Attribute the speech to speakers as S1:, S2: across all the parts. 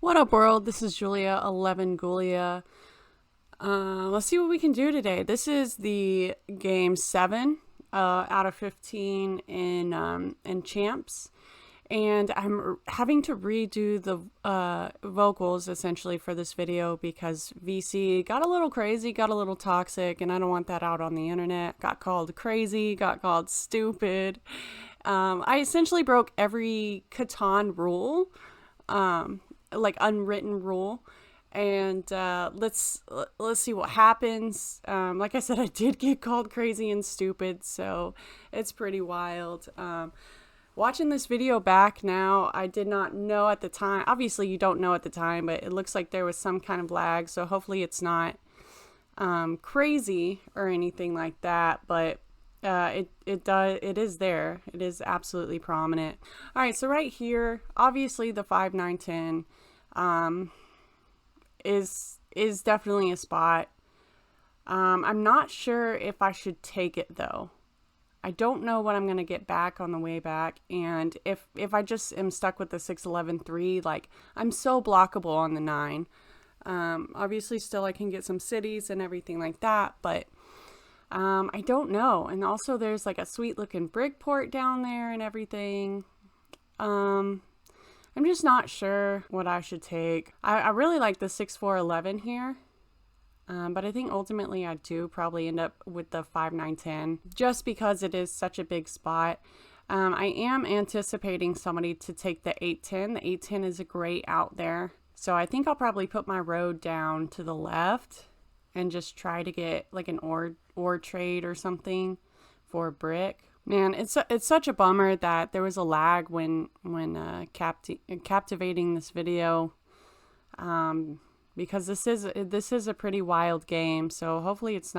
S1: What up, world? This is Julia 11 Gulia. Let's see what we can do today. This is the game 7 out of 15 in champs, and I'm having to redo the vocals essentially for this video because VC got a little crazy, got a little toxic, and I don't want that out on the internet. Got called crazy, got called stupid. I essentially broke every CATAN rule. Like unwritten rule, and let's see what happens. Like I said, I did get called crazy and stupid, so it's pretty wild. Watching this video back now, I did not know at the time. Obviously you don't know at the time, but it looks like there was some kind of lag, so hopefully it's not crazy or anything like that, but it is there. It is absolutely prominent. All right, so right here, obviously the 5 9 10 is definitely a spot. I'm not sure if I should take it though. I don't know what I'm going to get back on the way back, and if I just am stuck with the 6 11 3, like I'm so blockable on the 9. Obviously still I can get some cities and everything like that, but I don't know. And also there's like a sweet looking brick port down there and everything. I'm just not sure what I should take. I really like the 6 4 11 here. But I think ultimately I do probably end up with the 5 9 10 just because it is such a big spot. I am anticipating somebody to take the 8 10. The 8 10 is a great out there. So I think I'll probably put my road down to the left and just try to get like an ore trade or something for brick. Man, it's such a bummer that there was a lag when captivating this video, because this is a pretty wild game. So hopefully it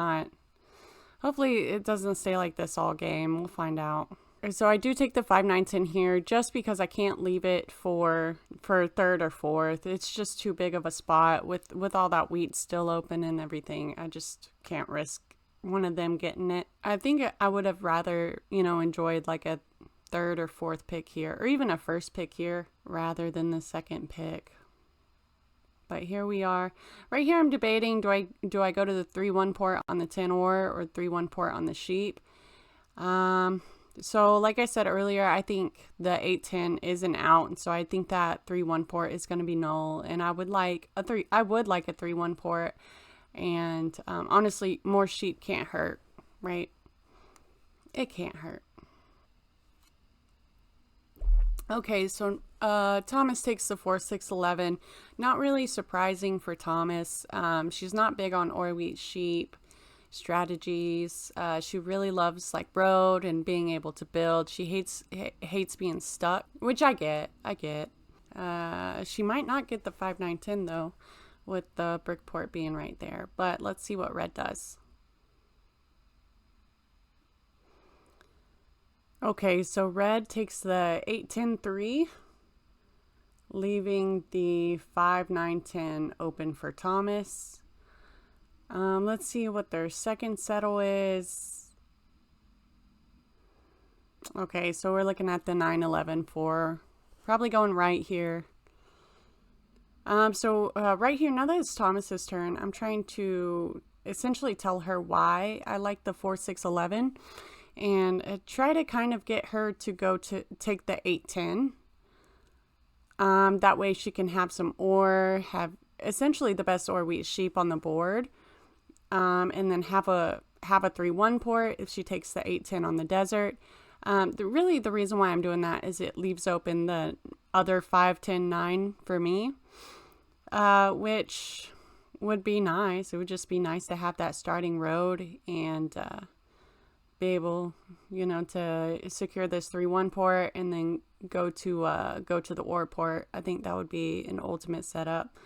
S1: doesn't stay like this all game. We'll find out. So I do take the 5 9 10 here just because I can't leave it for third or fourth. It's just too big of a spot with all that wheat still open and everything. I just can't risk one of them getting it. I think I would have rather, enjoyed like a third or fourth pick here, or even a first pick here rather than the second pick. But here we are. Right here I'm debating, do I go to the 3-1 port on the 10 ore or 3-1 port on the sheep? So like I said earlier, I think the 8-10 is an out, and so I think that 3-1 port is going to be null, and I would like a 3-1 port. And honestly, more sheep can't hurt, right? It can't hurt. Okay, so Thomas takes the 4 6 11. Not really surprising for Thomas. She's not big on ore wheat sheep strategies. She really loves like road and being able to build. She hates being stuck, which I get. She might not get the 5 9 10 though, with the brick port being right there. But let's see what red does. Okay, so red takes the 8 10 3, leaving the 5 9 10 open for Thomas. Let's see what their second settle is. Okay, so we're looking at the 9 11 4, probably going right here. So right here, now that it's Thomas's turn, I'm trying to essentially tell her why I like the 4 6 11, and try to kind of get her to go to take the 8 10. That way she can have some ore, have essentially the best ore wheat sheep on the board, and then have a 3-1 port if she takes the 8 10 on the desert. The reason why I'm doing that is it leaves open the other 5 10 9 for me. Which would be nice. It would just be nice to have that starting road and be able, to secure this 3-1 port and then go to the ore port. I think that would be an ultimate setup.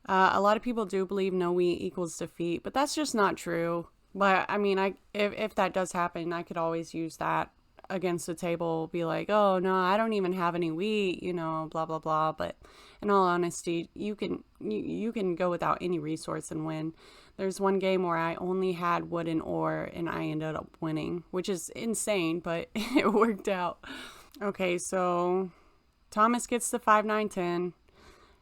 S1: A lot of people do believe no wheat equals defeat, but that's just not true. But I mean, if that does happen, I could always use that against the table, be like, oh no, I don't even have any wheat, blah blah blah. But in all honesty, you can go without any resource and win. There's one game where I only had wood and ore and I ended up winning, which is insane, but it worked out. Okay, so Thomas gets the 5 9 10,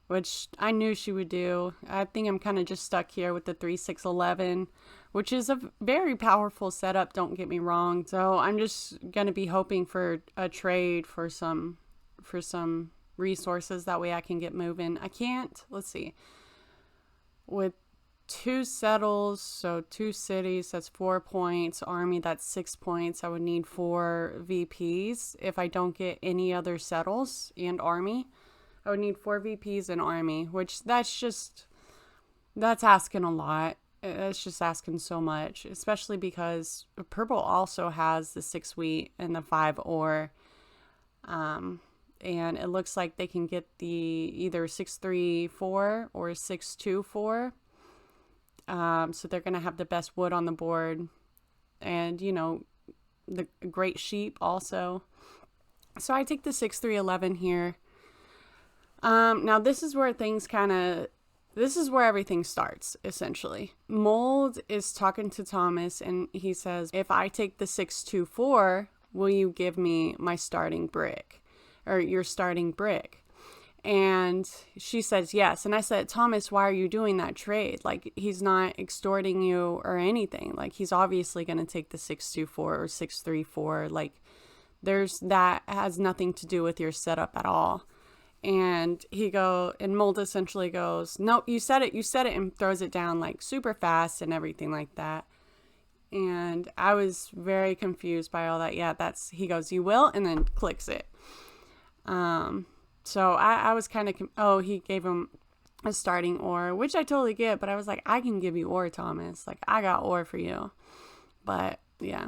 S1: which I knew she would do. I think I'm kind of just stuck here with the 3-6-11, which is a very powerful setup, don't get me wrong. So I'm just going to be hoping for a trade for some resources. That way I can get moving. I can't, let's see, with 2 settles, so 2 cities, that's 4 points. Army, that's 6 points. I would need 4 VPs if I don't get any other settles and army. I would need 4 VPs and army, which that's asking a lot. It's just asking so much, especially because purple also has the 6 wheat and the 5 ore. And it looks like they can get the either 6-3-4 or 6-2-4. So they're going to have the best wood on the board, and, you know, the great sheep also. So I take the 6-3-11 here. Now this is where this is where everything starts, essentially. Mold is talking to Thomas, and he says, if I take the 6-2-4, will you give me my starting brick, or your starting brick? And she says yes. And I said, Thomas, why are you doing that trade? Like, he's not extorting you or anything. Like, he's obviously going to take the 6-2-4 or 6-3-4. Like, that has nothing to do with your setup at all. And and Mold essentially goes, nope, you said it, and throws it down like super fast and everything like that. And I was very confused by all that. Yeah, he goes, you will, and then clicks it. So I was kind of, he gave him a starting ore, which I totally get, but I was like, I can give you ore, Thomas. Like, I got ore for you. But yeah,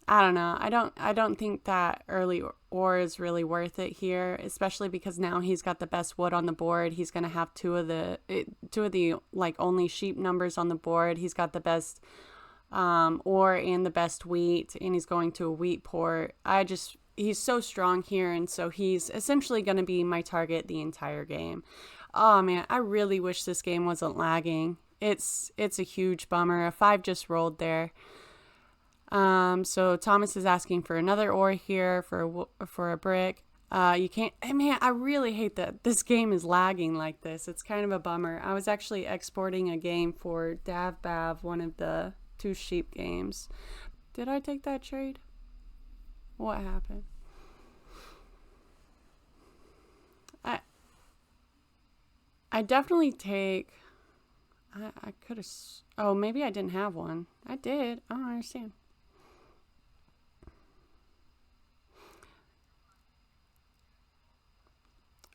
S1: I don't know. I don't think that early ore is really worth it here, especially because now he's got the best wood on the board. He's going to have two of the like only sheep numbers on the board. He's got the best ore and the best wheat, and he's going to a wheat port. He's so strong here, and so he's essentially going to be my target the entire game. Oh man, I really wish this game wasn't lagging. It's a huge bummer. A 5 just rolled there. So Thomas is asking for another ore here for a brick. You can't. Man, I really hate that this game is lagging like this. It's kind of a bummer. I was actually exporting a game for DavBav, one of the 2 sheep games. Did I take that trade? What happened? I definitely take. I could have. Oh, maybe I didn't have one. I did. I don't understand.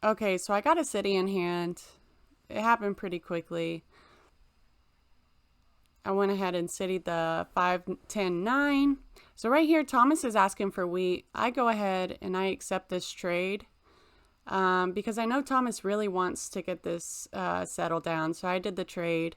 S1: Okay, so I got a city in hand. It happened pretty quickly. I went ahead and citied the 5-10-9. So right here, Thomas is asking for wheat. I go ahead and I accept this trade because I know Thomas really wants to get this settled down. So I did the trade.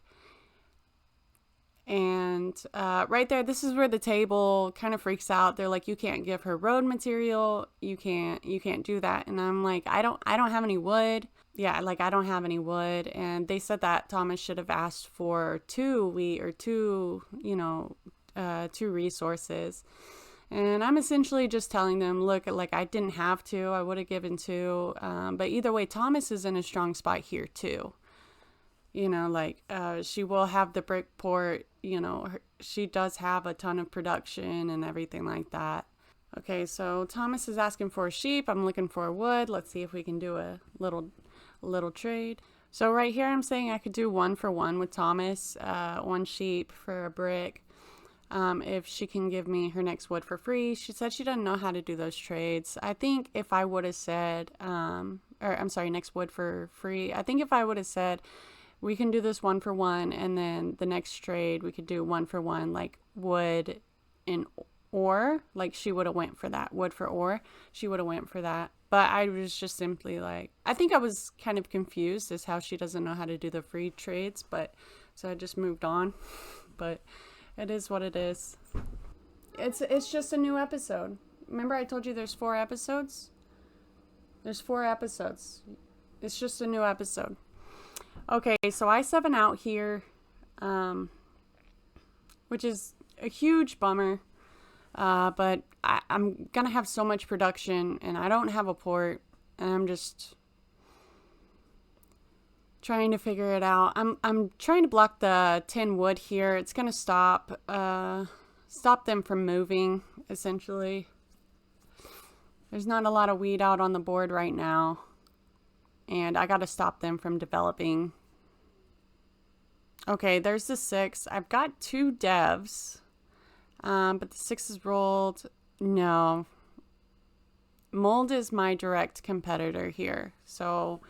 S1: And right there, this is where the table kind of freaks out. They're like, you can't give her road material. You can't do that. And I'm like, I don't have any wood. Yeah, like, I don't have any wood. And they said that Thomas should have asked for 2 wheat or 2 resources. And I'm essentially just telling them, look, like, I didn't have to. I would have given 2. But either way, Thomas is in a strong spot here too. You know, like, she will have the brick port. You know, she does have a ton of production and everything like that. Okay, so Thomas is asking for a sheep. I'm looking for wood. Let's see if we can do a little trade. So right here, I'm saying I could do 1 for 1 with Thomas. 1 sheep for a brick. If she can give me her next wood for free. She said she doesn't know how to do those trades. I think if I would have said, next wood for free. I think if I would have said, we can do this 1 for 1, and then the next trade we could do 1 for 1, like wood and ore. Like, she would have went for that. Wood for ore. She would have went for that. But I was just simply like, I think I was kind of confused as how she doesn't know how to do the free trades. But so I just moved on. But it is what it is. It's just a new episode. Remember I told you there's 4 episodes? There's 4 episodes. It's just a new episode. Okay, so I 7 out here, which is a huge bummer, but I'm going to have so much production, and I don't have a port, and trying to figure it out. I'm trying to block the 10 wood here. It's gonna stop them from moving, essentially. There's not a lot of weed out on the board right now, and I gotta stop them from developing. Okay, there's the 6. I've got 2 devs, but the 6 is rolled. No. Mold is my direct competitor here, so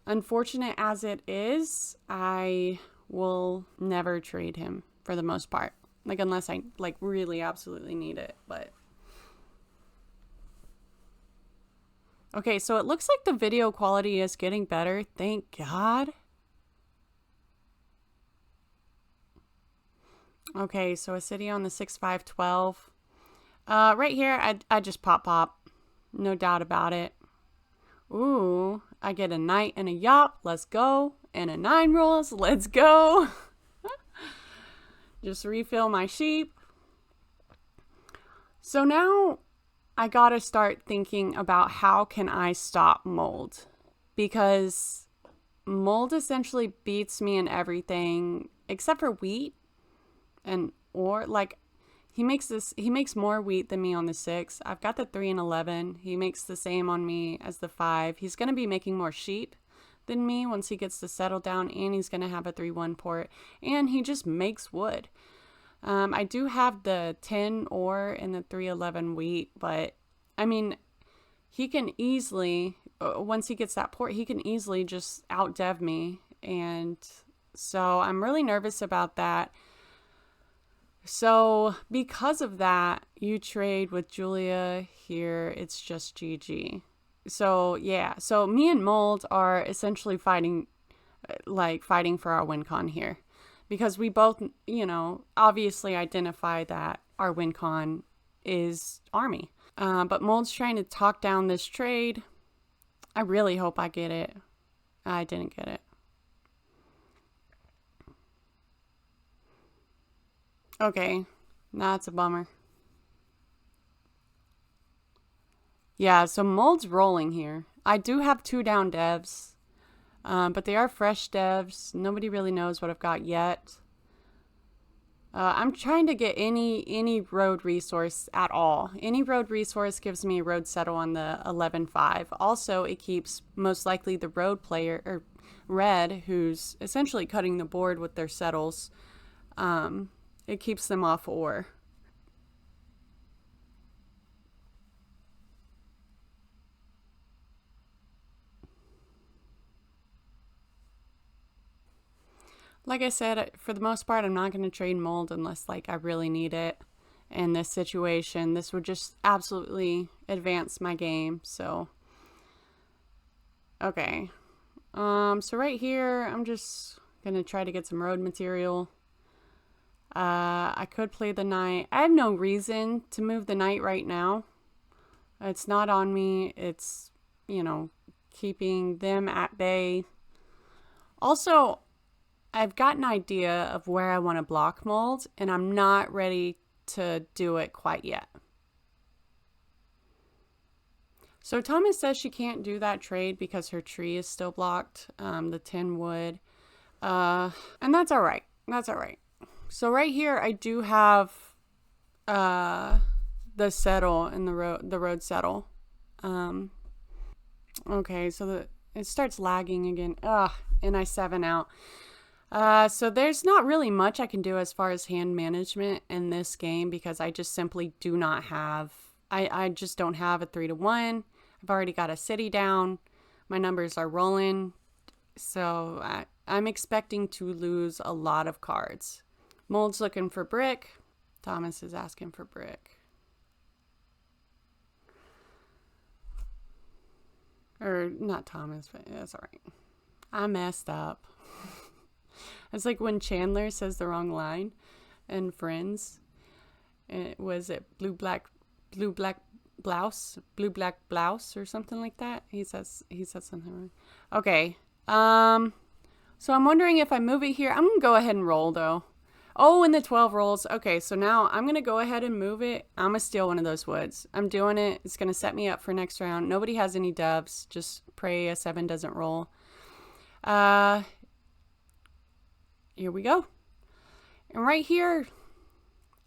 S1: unfortunate as it is, I will never trade him for the most part. Like, unless I, like, really absolutely need it, but... Okay, so it looks like the video quality is getting better. Thank God. Okay, so a city on the 6-5-12. Right here, I just pop. No doubt about it. Ooh, I get a knight and a yop. Let's go. And a 9 rolls. Let's go. Just refill my sheep. So now I gotta start thinking about how can I stop mold, because mold essentially beats me in everything except for wheat, and or like he makes more wheat than me on the 6. I've got the 3 and 11. He makes the same on me as the 5. He's gonna be making more sheep than me once he gets to settle down, and he's gonna have a 3-1 port, and he just makes wood. I do have the 10 ore and the 3-11 wheat, but I mean, he can easily, once he gets that port, he can easily just out dev me, and so I'm really nervous about that. So because of that, you trade with Julia here. It's just GG. So yeah, so me and Mold are essentially fighting for our win con here, because we both, obviously identify that our win con is army. But Mold's trying to talk down this trade. I really hope I get it. I didn't get it. Okay, that's a bummer. Yeah, so Mold's rolling here. I do have 2 down devs, but they are fresh devs. Nobody really knows what I've got yet. I'm trying to get any road resource at all. Any road resource gives me a road settle on the 11-5. Also, it keeps most likely the road player, or red, who's essentially cutting the board with their settles. It keeps them off ore. Like I said, for the most part, I'm not going to trade Mold unless, like, I really need it. In this situation, this would just absolutely advance my game, so. Okay. So right here, I'm just going to try to get some road material. I could play the knight. I have no reason to move the knight right now. It's not on me. It's, keeping them at bay. Also, I've got an idea of where I want to block Mold, and I'm not ready to do it quite yet. So Thomas says she can't do that trade because her tree is still blocked, the 10 wood. And that's all right. That's all right. So right here, I do have the settle and the road settle. Okay, so it starts lagging again. And I 7 out. So there's not really much I can do as far as hand management in this game, because I just simply do not have, I just don't have a 3-1. I've already got a city down. My numbers are rolling. So I'm expecting to lose a lot of cards. Mold's looking for brick. Thomas is asking for brick. Or not Thomas, but that's all right. I messed up. It's like when Chandler says the wrong line in Friends. Was it blue black blouse or something like that? He said something wrong. Okay. So I'm wondering if I move it here. I'm gonna go ahead and roll though. Oh, and the 12 rolls. Okay, so now I'm gonna go ahead and move it. I'm gonna steal one of those woods. I'm doing it. It's gonna set me up for next round. Nobody has any doves. Just pray a 7 doesn't roll. Here we go. And right here,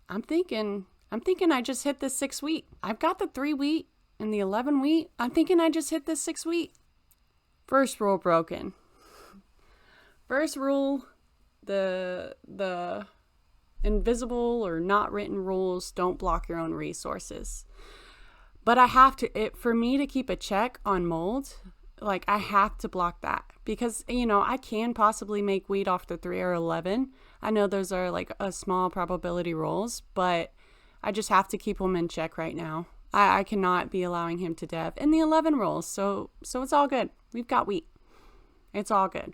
S1: I'm thinking I just hit this 6 wheat. I've got the 3 wheat and the 11 wheat. I'm thinking I just hit this 6 wheat. First rule broken. First rule, the invisible or not written rules don't block your own resources. But I have to, for me to keep a check on mold, like I have to block that because, you know, I can possibly make wheat off the 3 or 11. I know those are like a small probability rolls, but I just have to keep them in check right now. I cannot be allowing him to dev in the 11 rolls. So it's all good. We've got wheat. It's all good.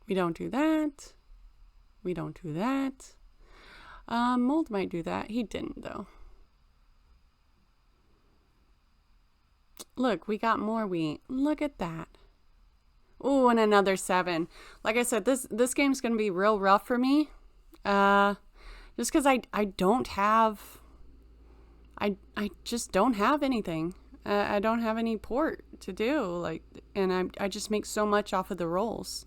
S1: We don't do that. We don't do that. Mold might do that. He didn't though. Look, we got more wheat. Look at that. Oh, and another 7. Like I said, this game's gonna be real rough for me. Just because I don't have, I just don't have anything. I don't have any port to do, like, and I just make so much off of the rolls.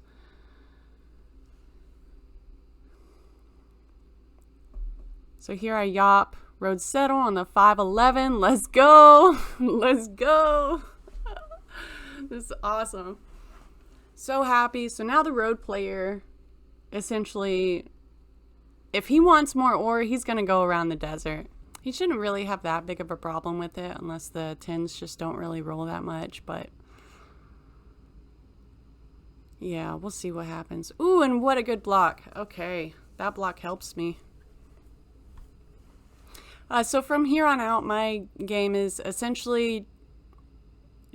S1: So here I yop, road settle on the 511. Let's go. Let's go. This is awesome. So happy. So now the road player, essentially, if he wants more ore, he's going to go around the desert. He shouldn't really have that big of a problem with it unless the 10s just don't really roll that much. But yeah, we'll see what happens. Ooh, and what a good block. Okay, that block helps me. So from here on out, my game is essentially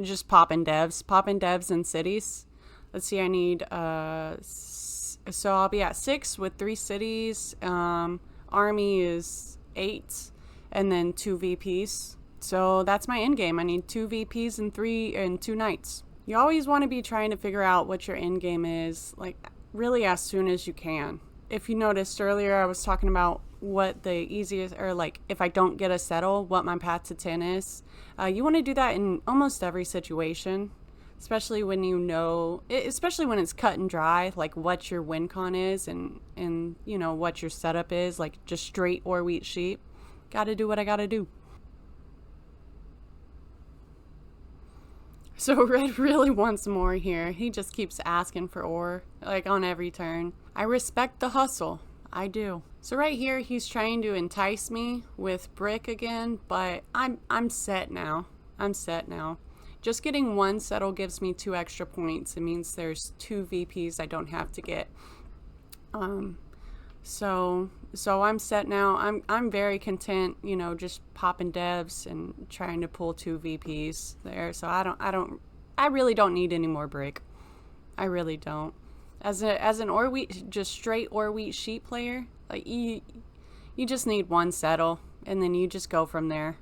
S1: just popping devs in cities. Let's see, I need, so I'll be at 6 with 3 cities. Army is 8, and then 2 VPs. So that's my end game. I need 2 VPs and 2 knights. You always want to be trying to figure out what your end game is, like really as soon as you can. If you noticed earlier, I was talking about what the easiest, or like if I don't get a settle, what my path to 10 is. You want to do that in almost every situation, especially when you know, especially when it's cut and dry, like what your win con is and you know what your setup is, like just straight or wheat sheep. Gotta do what I gotta do. So Red really wants more here. He just keeps asking for ore, like on every turn. I respect the hustle. I do. So right here, he's trying to entice me with brick again, but I'm set now. I'm set now. Just getting 1 settle gives me 2 extra points. It means there's 2 VPs I don't have to get. So I'm set now. I'm very content, you know, just popping devs and trying to pull 2 VPs there. So I really don't need any more brick. I really don't. As an or wheat, just straight or wheat sheep player, like you just need 1 settle and then you just go from there.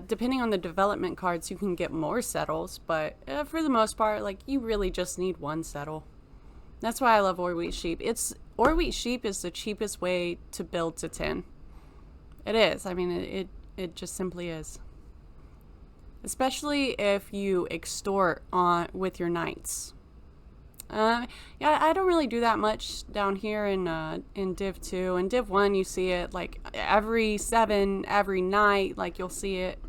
S1: Depending on the development cards, you can get more settles, but for the most part, like you really just need 1 settle. That's why I love or wheat sheep. Or wheat sheep is the cheapest way to build to 10. It is. I mean, it just simply is. Especially if you extort with your knights. Yeah, I don't really do that much down here in Div 2. In Div 1, you see it like every 7, every night, like you'll see it,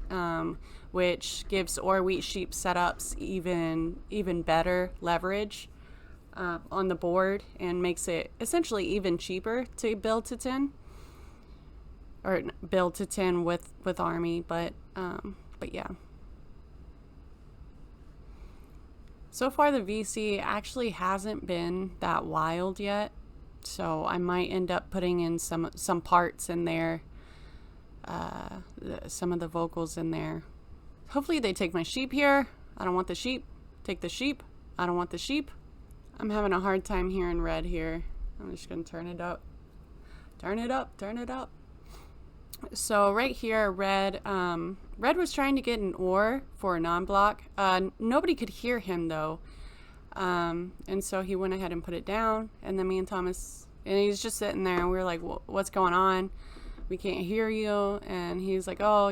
S1: which gives or wheat sheep setups even better leverage on the board and makes it essentially even cheaper to build to 10, or build to 10 with army. But yeah. So far, the VC actually hasn't been that wild yet, so I might end up putting in some parts in there, some of the vocals in there. Hopefully they take my sheep here. I don't want the sheep. Take the sheep. I don't want the sheep. I'm having a hard time hearing red here. I'm just going to turn it up. Turn it up. Turn it up. So right here, Red was trying to get an ore for a non-block. Nobody could hear him though. And so he went ahead and put it down. And then me and Thomas, and he's just sitting there and we were like, what's going on? we can't hear you. And he's like, oh,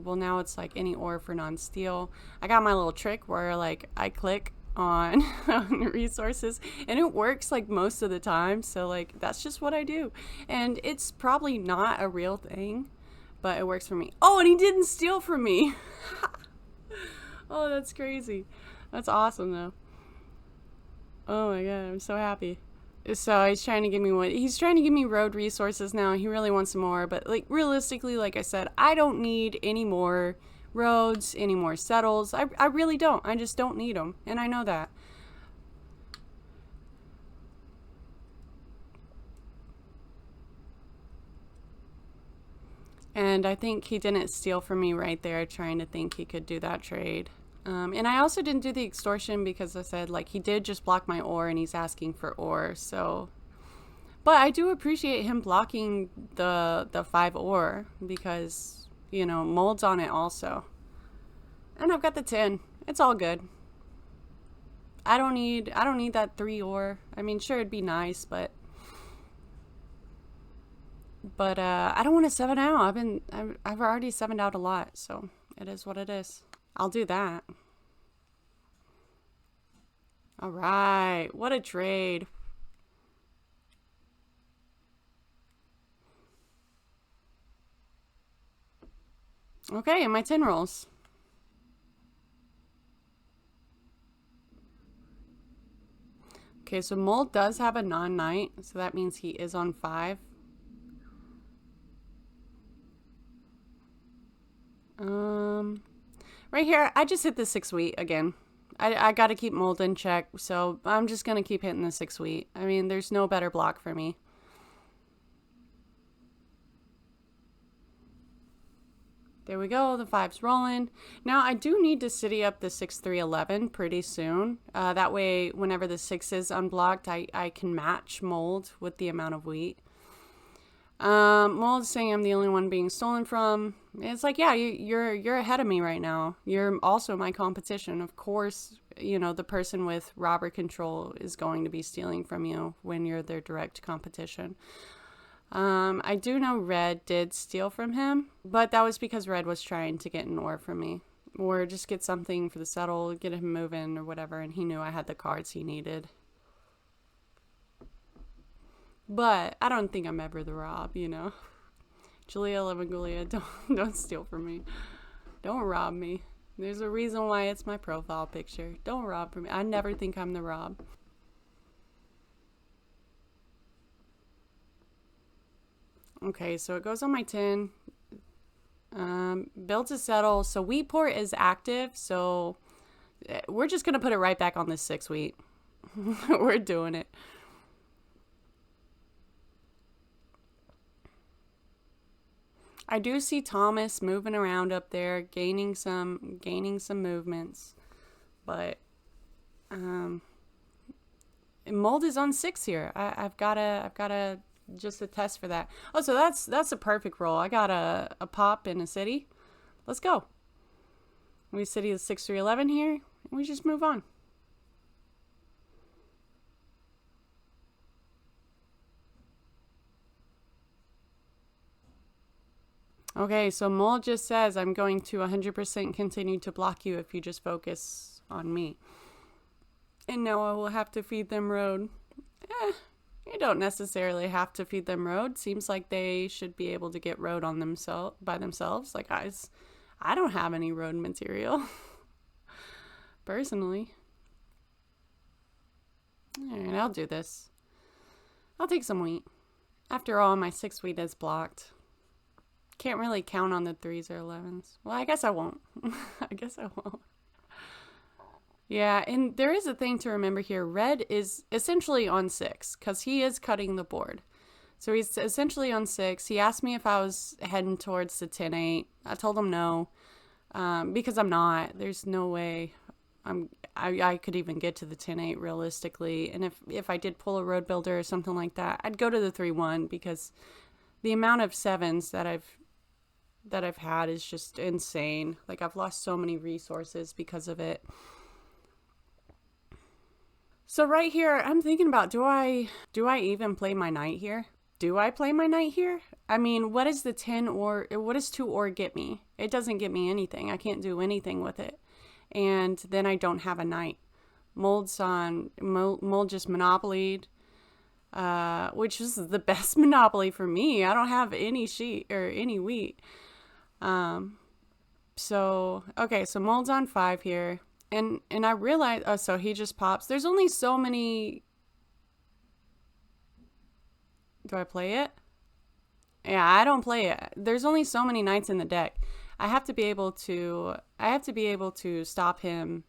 S1: well, now it's like any ore for non-steel. I got my little trick where like I click on, on resources and it works like most of the time. So like that's just what I do. And it's probably not a real thing, but it works for me. Oh, and he didn't steal from me. Oh, that's crazy. That's awesome though. Oh my god, I'm so happy. So he's trying to give me what he's trying to give me road resources now. He really wants some more, but like realistically, like I said, I don't need any more roads, any more settles. I really don't. I just don't need them, and I know that. And I think he didn't steal from me right there, trying to think he could do that trade. And I also didn't do the extortion because I said, like, he did just block my ore and he's asking for ore. So, but I do appreciate him blocking the 5 ore because, mold's on it also. And I've got the 10. It's all good. I don't need that 3 ore. I mean, sure, it'd be nice, but I don't want to 7 out. I've already 7'd out a lot, so it is what it is. I'll do that. All right, what a trade. Okay, and my 10 rolls. Okay, so Mold does have a non-night, so that means he is on 5. Right here, I just hit the 6 wheat again. I got to keep Mold in check, so I'm just going to keep hitting the 6 wheat. I mean, there's no better block for me. There we go, the 5's rolling. Now, I do need to city up the 6-3-11 pretty soon. That way, whenever the 6 is unblocked, I can match Mold with the amount of wheat. Mold's saying I'm the only one being stolen from. It's like, yeah, you're ahead of me right now. You're also my competition. Of course, the person with robber control is going to be stealing from you when you're their direct competition. I do know Red did steal from him, but that was because Red was trying to get an ore from me. Or just get something for the settle, get him moving or whatever, and he knew I had the cards he needed. But I don't think I'm ever the rob, Julia Levengulia, don't steal from me. Don't rob me. There's a reason why it's my profile picture. Don't rob from me. I never think I'm the rob. Okay, so it goes on my 10. Build to settle. So Wheatport is active, so we're just going to put it right back on this 6 wheat. We're doing it. I do see Thomas moving around up there, gaining some movements, but Mold is on 6 here. I've gotta just a test for that. Oh, so that's a perfect roll. I got a pop in a city. Let's go. We city is 6-3-11 here, and we just move on. Okay, so Mole just says, I'm going to 100% continue to block you if you just focus on me. And now I will have to feed them road. You don't necessarily have to feed them road. Seems like they should be able to get road on by themselves. Like, I don't have any road material. Personally. Alright, I'll do this. I'll take some wheat. After all, my 6 wheat is blocked. Can't really count on the 3s or 11s. Well, I guess I won't. I guess I won't. Yeah, and there is a thing to remember here. Red is essentially on 6 because he is cutting the board. So he's essentially on 6. He asked me if I was heading towards the 10-8. I told him no because I'm not. There's no way I could even get to the 10-8 realistically. And if I did pull a road builder or something like that, I'd go to the 3-1 because the amount of 7s that I've had is just insane. Like, I've lost so many resources because of it. So right here, I'm thinking about, do I even play my knight here? do I play my knight here? I mean, what is the 10 or what does 2 or get me? It doesn't get me anything. I can't do anything with it. And then I don't have a knight. Mold just monopolied, which is the best monopoly for me. I don't have any sheet or any wheat. So okay, so Mold's on 5 here. And I realized, oh, so he just pops. There's only so many. Do I play it? Yeah, I don't play it. There's only so many knights in the deck. I have to be able to stop him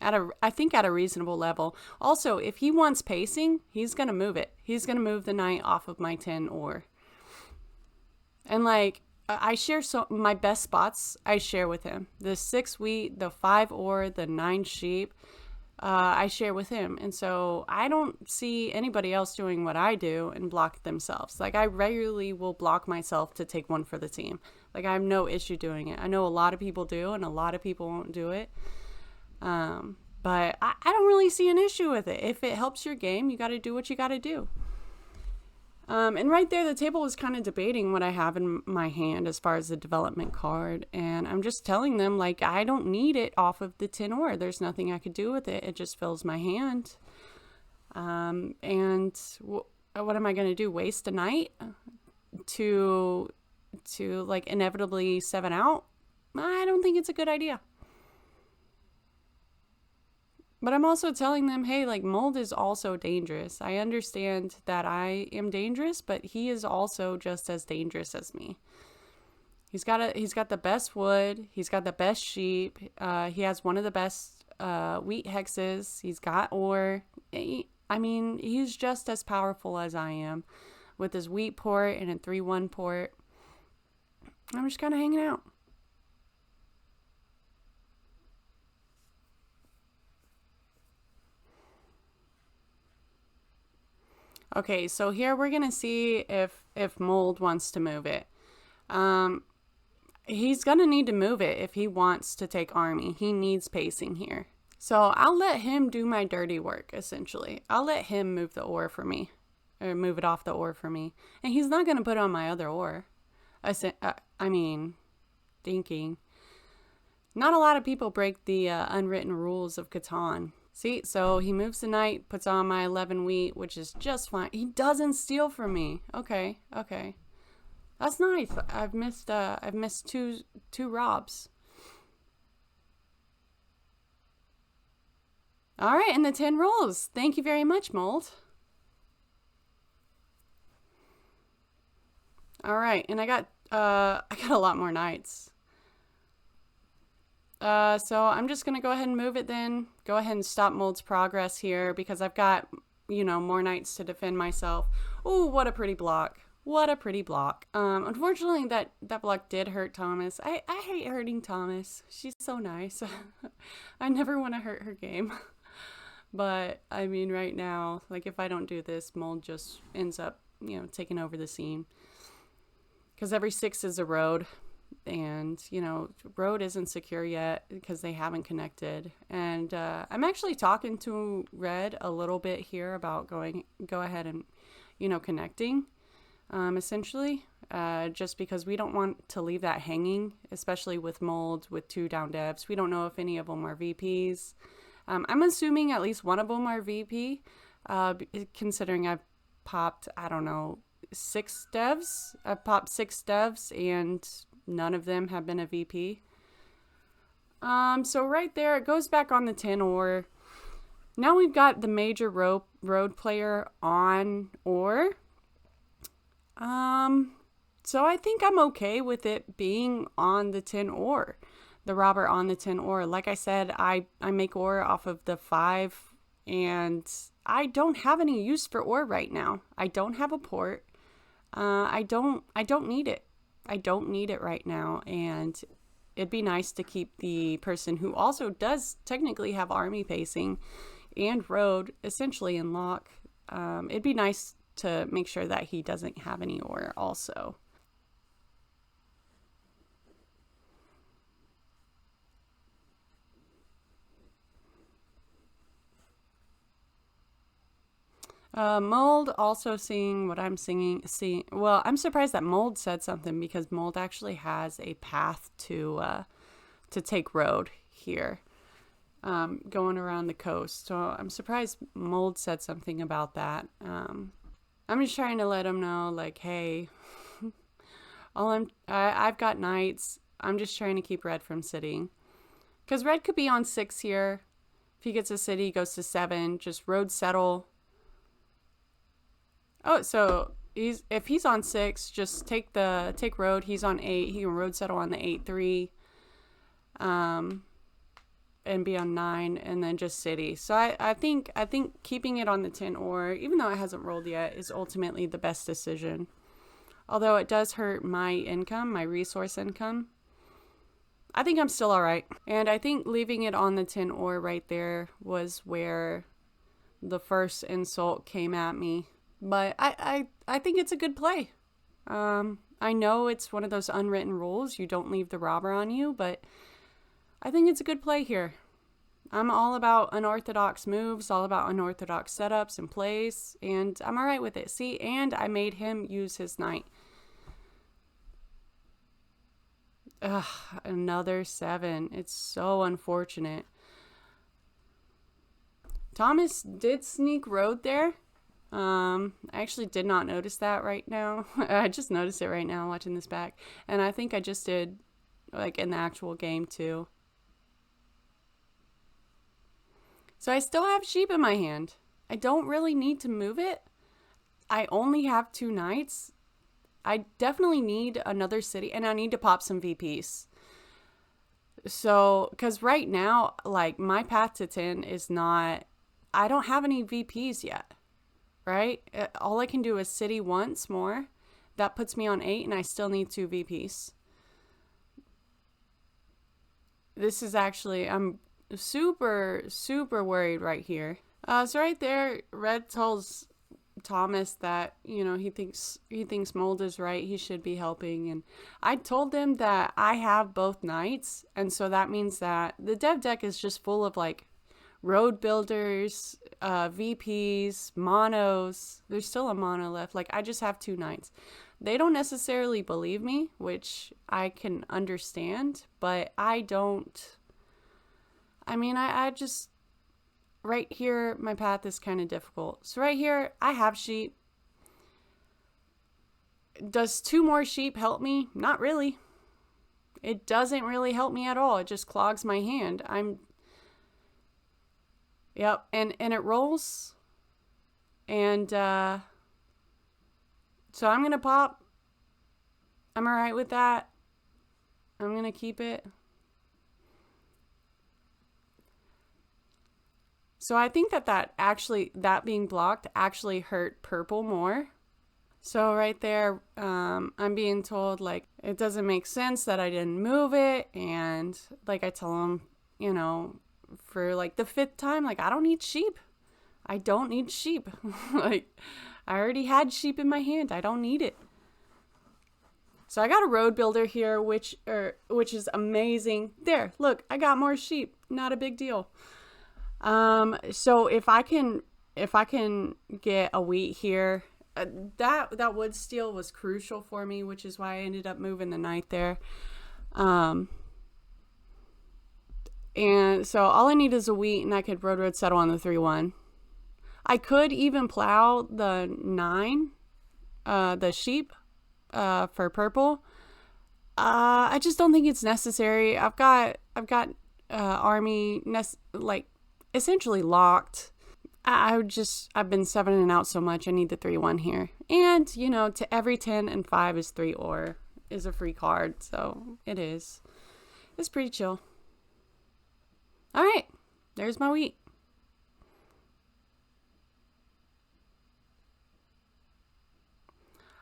S1: I think at a reasonable level. Also, if he wants pacing, he's going to move it. He's going to move the knight off of my 10 or. And like I share my best spots I share with him. The 6 wheat, the 5 or, the 9 sheep. I share with him. And so I don't see anybody else doing what I do and block themselves. Like I regularly will block myself to take 1 for the team. Like I have no issue doing it. I know a lot of people do and a lot of people won't do it. But I don't really see an issue with it. If it helps your game, you got to do what you got to do. And right there, the table was kind of debating what I have in my hand as far as the development card. And I'm just telling them, like, I don't need it off of the 10 or. There's nothing I could do with it. It just fills my hand. And what am I going to do? Waste a night to like inevitably 7 out? I don't think it's a good idea. But I'm also telling them, hey, like Mold is also dangerous. I understand that I am dangerous, but he is also just as dangerous as me. He's got the best wood. He's got the best sheep. He has one of the best wheat hexes. He's got ore. I mean, he's just as powerful as I am with his wheat port and a 3-1 port. I'm just kind of hanging out. Okay, so here we're going to see if Mold wants to move it. He's going to need to move it if he wants to take army. He needs pacing here. So I'll let him do my dirty work, essentially. I'll let him move the ore for me, or move it off the ore for me. And he's not going to put it on my other ore. I mean, thinking. Not a lot of people break the unwritten rules of Catan. See, so he moves the knight, puts on my 11 wheat, which is just fine. He doesn't steal from me. Okay. That's nice. I've missed two robs. All right, and the 10 rolls. Thank you very much, Mold. All right, and I got a lot more knights. So I'm just going to go ahead and move it then. Go ahead and stop Mold's progress here because I've got, more knights to defend myself. Oh, what a pretty block. What a pretty block. Unfortunately, that block did hurt Thomas. I hate hurting Thomas. She's so nice. I never want to hurt her game. But, I mean, right now, like, if I don't do this, Mold just ends up, taking over the scene. Because every 6 is a road. And road isn't secure yet because they haven't connected, and I'm actually talking to Red a little bit here about go ahead and connecting essentially, just because we don't want to leave that hanging, especially with Mold with 2 down devs. We don't know if any of them are VPs. I'm assuming at least one of them are VP, considering I've popped 6 devs. I've popped 6 devs and none of them have been a VP. So right there, it goes back on the 10 ore. Now we've got the major road player on ore. So I think I'm okay with it being on the 10 ore. The robber on the 10 ore. Like I said, I make ore off of the 5, and I don't have any use for ore right now. I don't have a port. I don't need it. I don't need it right now, and it'd be nice to keep the person who also does technically have army pacing and road essentially in lock. It'd be nice to make sure that he doesn't have any ore also. Mold also seeing what I'm seeing. Well, I'm surprised that Mold said something because Mold actually has a path to take road here, going around the coast. So I'm surprised Mold said something about that. I'm just trying to let him know, like, hey, I've got knights. I'm just trying to keep Red from sitting, because Red could be on 6 here. If he gets a city, he goes to 7. Just road settle. Oh, so if he's on 6, just take road. He's on 8. He can road settle on the 8-3, and be on 9, and then just city. So I think keeping it on the 10 ore, even though it hasn't rolled yet, is ultimately the best decision. Although it does hurt my income, my resource income, I think I'm still all right. And I think leaving it on the 10 ore right there was where the first insult came at me. But I think it's a good play. I know it's one of those unwritten rules. You don't leave the robber on you, but I think it's a good play here. I'm all about unorthodox moves, all about unorthodox setups and plays, and I'm all right with it. See, and I made him use his knight. Ugh, another 7. It's so unfortunate. Thomas did sneak road there. I actually did not notice that right now. I just noticed it right now watching this back. And I think I just did, like, in the actual game too. So I still have sheep in my hand. I don't really need to move it. I only have 2 knights. I definitely need another city, and I need to pop some VPs. So, because right now, like, my path to 10 is not, I don't have any VPs yet, right? All I can do is city once more. That puts me on 8, and I still need 2 VPs. This is actually, I'm super, super worried right here. So right there, Red tells Thomas that, you know, he thinks Mold is right, he should be helping, and I told him that I have both knights, and so that means that the dev deck is just full of, like, road builders, VPs, monos. There's still a mono left. Like, I just have 2 knights. They don't necessarily believe me, which I can understand, but I don't. I mean, I just, right here, my path is kind of difficult. So right here, I have sheep. Does 2 more sheep help me? Not really. It doesn't really help me at all. It just clogs my hand. Yep, and it rolls. And so I'm going to pop. I'm all right with that. I'm going to keep it. So I think that being blocked actually hurt purple more. So right there, I'm being told, like, it doesn't make sense that I didn't move it. And, like, I tell him, you know, for, like, the 5th time, like, I don't need sheep. I don't need sheep. Like, I already had sheep in my hand. I don't need it. So I got a road builder here, which is amazing. There, look, I got more sheep. Not a big deal. So if I can get a wheat here, that wood steal was crucial for me, which is why I ended up moving the knight there. And so all I need is a wheat, and I could road settle on the 3-1. I could even plow the 9, the sheep, for purple. I just don't think it's necessary. I've got army like essentially locked. I've been 7ing out so much. I need the 3-1 here. And, you know, to every 10 and 5 is 3 ore is a free card. So it is. It's pretty chill. All right. There's my wheat.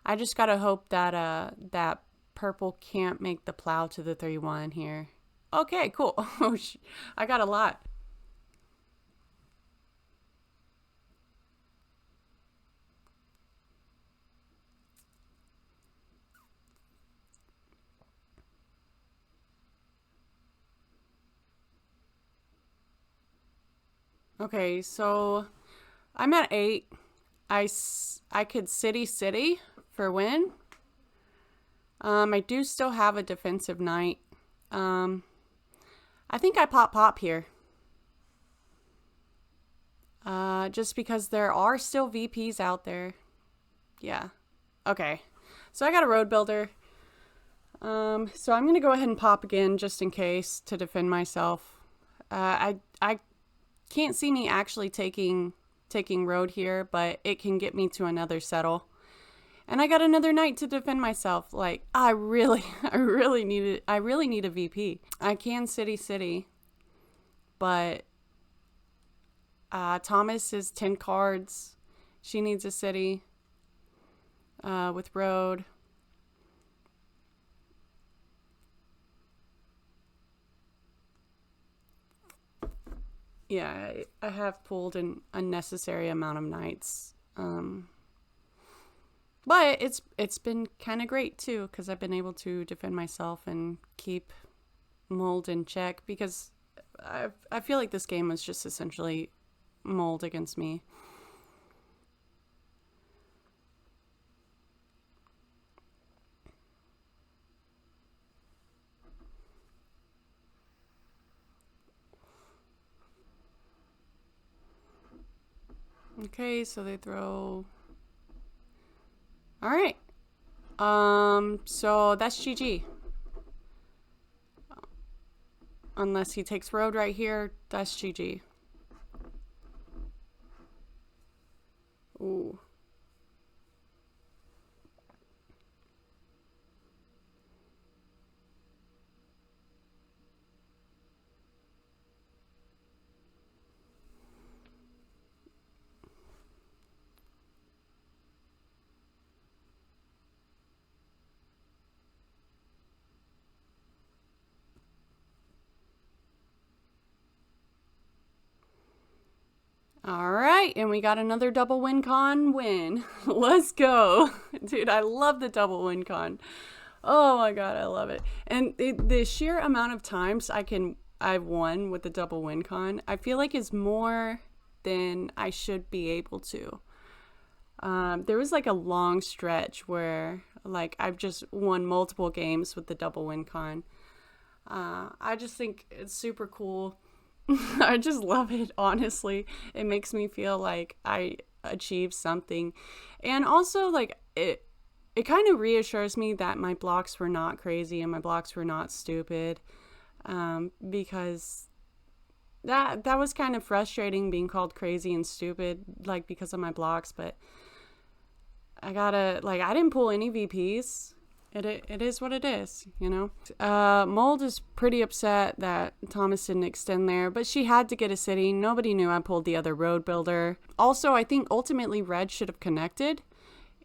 S1: I just got to hope that that purple can't make the plow to the 3-1 here. Okay, cool. I got a lot. Okay, so I'm at 8. I could city for win. I do still have a defensive knight. I think I pop here. Just because there are still VPs out there. Yeah. Okay. So I got a road builder. So I'm going to go ahead and pop again just in case to defend myself. I can't see me actually taking road here, but it can get me to another settle. And I got another knight to defend myself. Like, I really need a VP. I can city, but Thomas is 10 cards. She needs a city with road. Yeah, I have pulled an unnecessary amount of knights. But it's been kind of great too, because I've been able to defend myself and keep mold in check, because I feel like this game was just essentially mold against me. Okay, so they throw. All right. So that's GG. Unless he takes road right here, that's GG. Ooh. All right, and we got another double win con win. Let's go. Dude, I love the double win con. Oh my god, I love it. And the sheer amount of times I've won with the double win con, I feel like is more than I should be able to. There was like a long stretch where like I've just won multiple games with the double win con. I just think it's super cool. I just love it, honestly. It makes me feel like I achieved something. And also, like, it kind of reassures me that my blocks were not crazy and my blocks were not stupid. Because that was kind of frustrating, being called crazy and stupid, like, because of my blocks. But I didn't pull any VPs. It is what it is, you know? Mold is pretty upset that Thomas didn't extend there, but she had to get a city. Nobody knew I pulled the other road builder. Also, I think ultimately Red should have connected,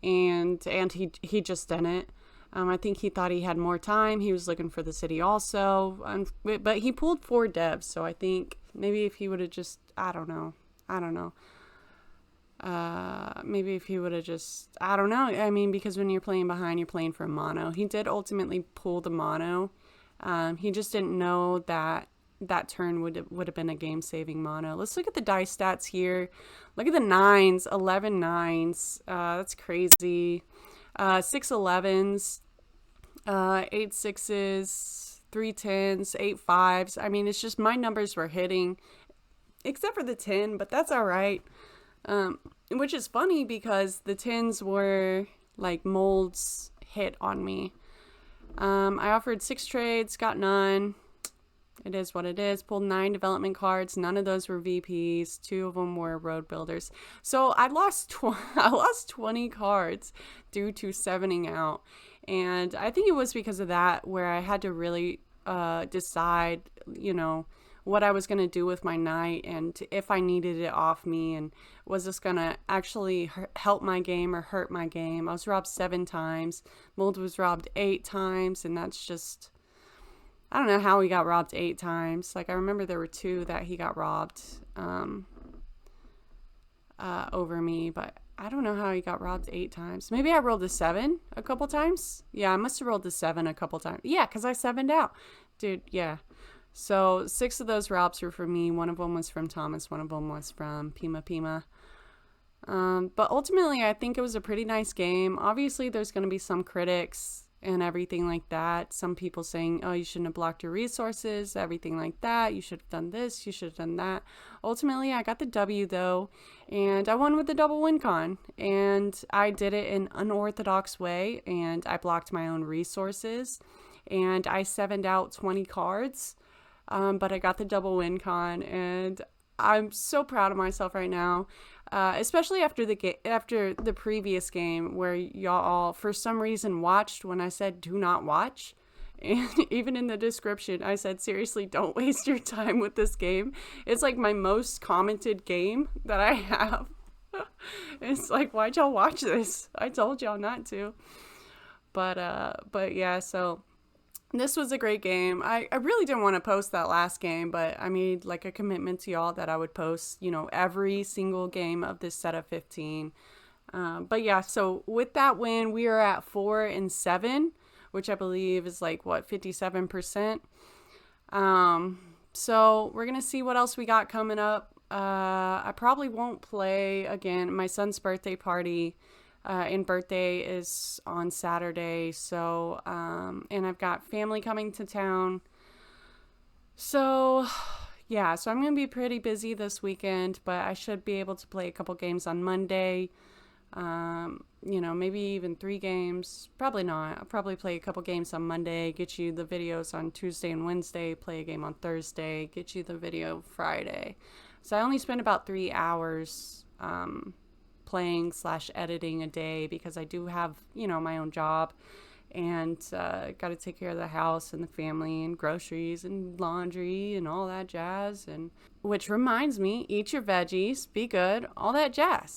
S1: and he just didn't. I think he thought he had more time. He was looking for the city also, but he pulled 4 devs, so I think maybe if he would have just, I don't know. Maybe if he would have just, I don't know. I mean, because when you're playing behind, you're playing for mono. He did ultimately pull the mono. He just didn't know that turn would have been a game-saving mono. Let's look at the dice stats here. Look at the 9s, 11 9s. That's crazy. 6 11s, 8 6s, 3 10s, 8 5s. I mean, it's just my numbers were hitting, except for the 10, but that's all right. Which is funny because the 10s were like molds hit on me. I offered 6 trades, got none. It is what it is. Pulled 9 development cards. None of those were VPs. 2 of them were road builders. So I lost 20 cards due to 7ing out. And I think it was because of that where I had to really decide, you know, what I was going to do with my knight and if I needed it off me, and was this going to actually help my game or hurt my game. I was robbed 7 times. Mold was robbed 8 times, and that's just, I don't know how he got robbed 8 times. Like, I remember there were 2 that he got robbed over me, but I don't know how he got robbed 8 times. Maybe I rolled a 7 a couple times. Yeah, I must have rolled a 7 a couple times. Yeah, because I 7'd out. Dude, yeah. So 6 of those robs were from me. 1 of them was from Thomas. 1 of them was from Pima. But ultimately, I think it was a pretty nice game. Obviously, there's going to be some critics and everything like that. Some people saying, oh, you shouldn't have blocked your resources, everything like that. You should have done this, you should have done that. Ultimately, I got the W though, and I won with the double win con. And I did it in an unorthodox way, and I blocked my own resources. And I 7'd out 20 cards, but I got the double win con, and I'm so proud of myself right now, especially after the previous game where y'all all for some reason watched when I said do not watch, and even in the description I said seriously don't waste your time with this game. It's like my most commented game that I have. It's like, why'd y'all watch this? I told y'all not to. But yeah, so this was a great game. I really didn't want to post that last game, but I made like a commitment to y'all that I would post, every single game of this set of 15. But yeah, so with that win, we are at 4-7, which I believe is like, 57%. So we're going to see what else we got coming up. I probably won't play again. My son's birthday party and birthday is on Saturday. So, and I've got family coming to town. So, yeah, so I'm going to be pretty busy this weekend, but I should be able to play a couple games on Monday. Maybe even 3 games. Probably not. I'll probably play a couple games on Monday, get you the videos on Tuesday and Wednesday, play a game on Thursday, get you the video Friday. So I only spend about 3 hours, playing / editing a day because I do have, my own job and got to take care of the house and the family and groceries and laundry and all that jazz. And which reminds me, eat your veggies, be good, all that jazz.